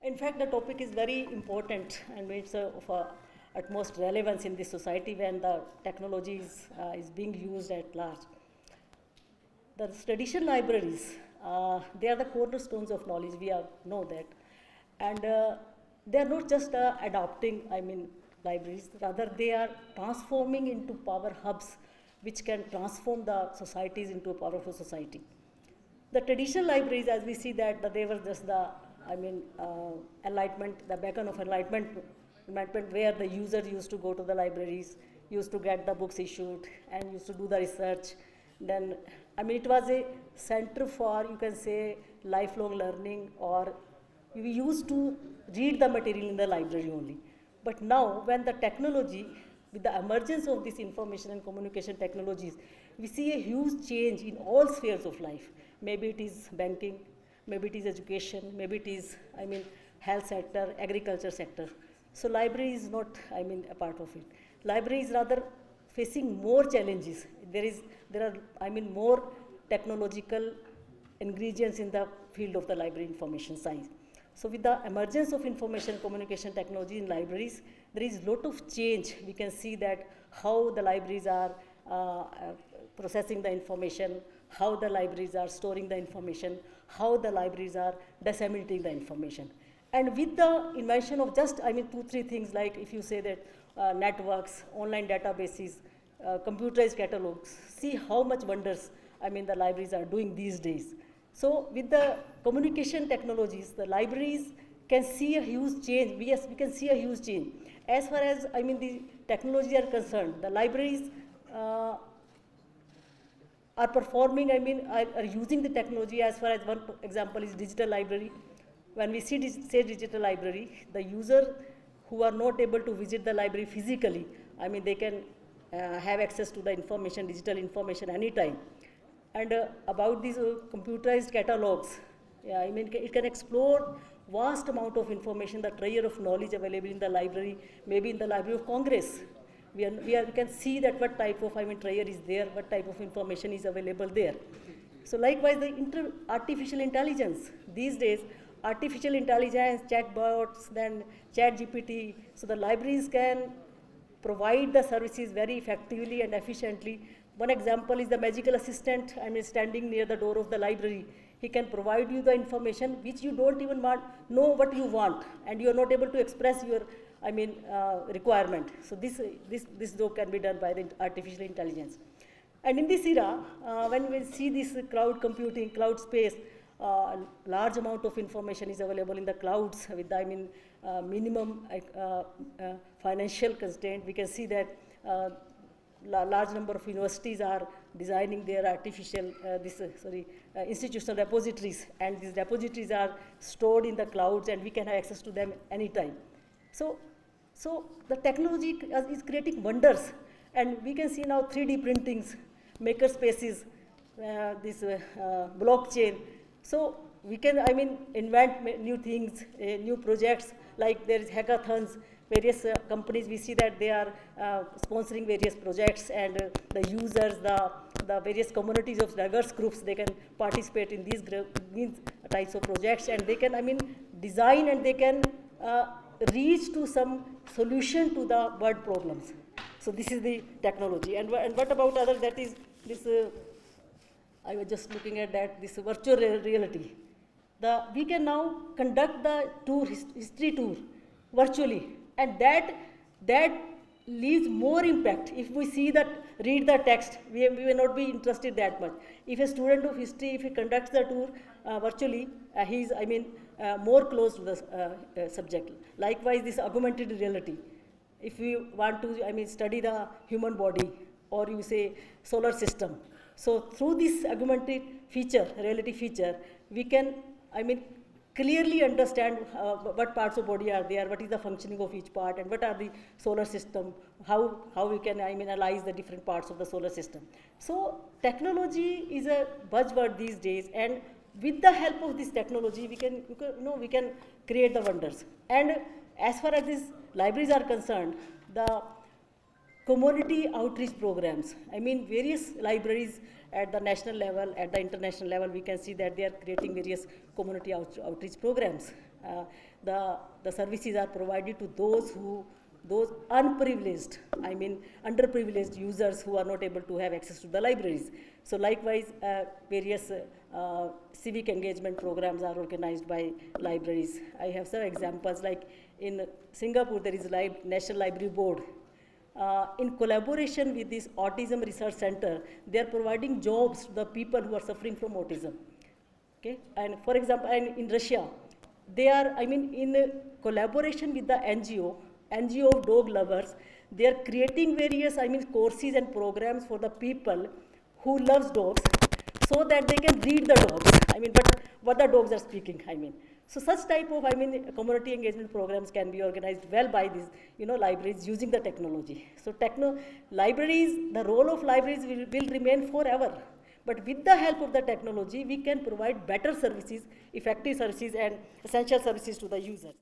In fact, the topic is very important and it's of utmost relevance in this society when the technology is being used at large. The traditional libraries, they are the cornerstones of knowledge, know that. And they are not just adopting, libraries, rather they are transforming into power hubs which can transform the societies into a powerful society. The traditional libraries, as we see that they were just the, enlightenment, the beacon of enlightenment, where the user used to go to the libraries, used to get the books issued, and used to do the research. Then, it was a center for, you can say, lifelong learning, or we used to read the material in the library only. But now, when the technology, with the emergence of this information and communication technologies, we see a huge change in all spheres of life. Maybe it is banking, maybe it is education, maybe it is, health sector, agriculture sector. So library is not, a part of it. Library is rather facing more challenges. There are, more technological ingredients in the field of the library information science. So with the emergence of information communication technology in libraries, there is a lot of change. We can see that how the libraries are processing the information, how the libraries are storing the information, how the libraries are disseminating the information. And with the invention of just, 2-3 things, like if you say that networks, online databases, computerized catalogs, see how much wonders, the libraries are doing these days. So with the communication technologies, the libraries can see a huge change. Yes, we can see a huge change. As far as, the technology are concerned, the libraries are performing, are using the technology. As far as one example is digital library. When we say digital library, the user who are not able to visit the library physically, they can have access to the information, digital information anytime. And about these computerized catalogs, it can explore vast amount of information, the treasure of knowledge available in the library, maybe in the Library of Congress. We can see that what type of treasure is there, what type of information is available there. So likewise, the artificial intelligence. These days, artificial intelligence, chatbots, then ChatGPT. So the libraries can provide the services very effectively and efficiently. One example is the magical assistant, standing near the door of the library. He can provide you the information which you don't even know what you want, and you are not able to express your, requirement. So this job can be done by the artificial intelligence. And in this era, when we see this cloud computing, cloud space, large amount of information is available in the clouds with the, minimum financial constraint. We can see that large number of universities are designing their artificial, institutional repositories, and these repositories are stored in the clouds, and we can have access to them anytime. So the technology is creating wonders, and we can see now 3D printings, maker spaces, blockchain. So we can, invent new things, new projects, like there is hackathons. Various companies, we see that they are sponsoring various projects, and the users, the various communities of diverse groups, they can participate in these types of projects, and they can, design, and they can reach to some solution to the world problems. So this is the technology. And what about other, that is this, I was just looking at that, this virtual reality. We can now conduct the history tour virtually. And that leaves more impact. If we see that, read the text, we will not be interested that much. If a student of history, if he conducts the tour virtually, he is, more close to the subject. Likewise, this augmented reality. If we want to, study the human body, or you say solar system. So through this augmented reality feature, we can, clearly understand what parts of body are there, what is the functioning of each part, and what are the solar system, how we can analyze the different parts of the solar system. So technology is a buzzword these days, and with the help of this technology, we can create the wonders. And as far as these libraries are concerned, the community outreach programs, various libraries at the national level, at the international level, we can see that they are creating various community outreach programs. The services are provided to those unprivileged, I mean underprivileged users who are not able to have access to the libraries. So likewise, various civic engagement programs are organized by libraries. I have some examples, like in Singapore there is National Library Board. In collaboration with this Autism Research Center, they are providing jobs to the people who are suffering from autism. Okay, and for example, and in Russia, they are, I mean, in collaboration with the NGO of dog lovers, they are creating various, I mean, courses and programs for the people who loves dogs, so that they can read the dogs. I mean, but what the dogs are speaking, I mean. So such type of, I mean, community engagement programs can be organized well by these, libraries using the technology. So libraries, the role of libraries will remain forever. But with the help of the technology, we can provide better services, effective services, and essential services to the user.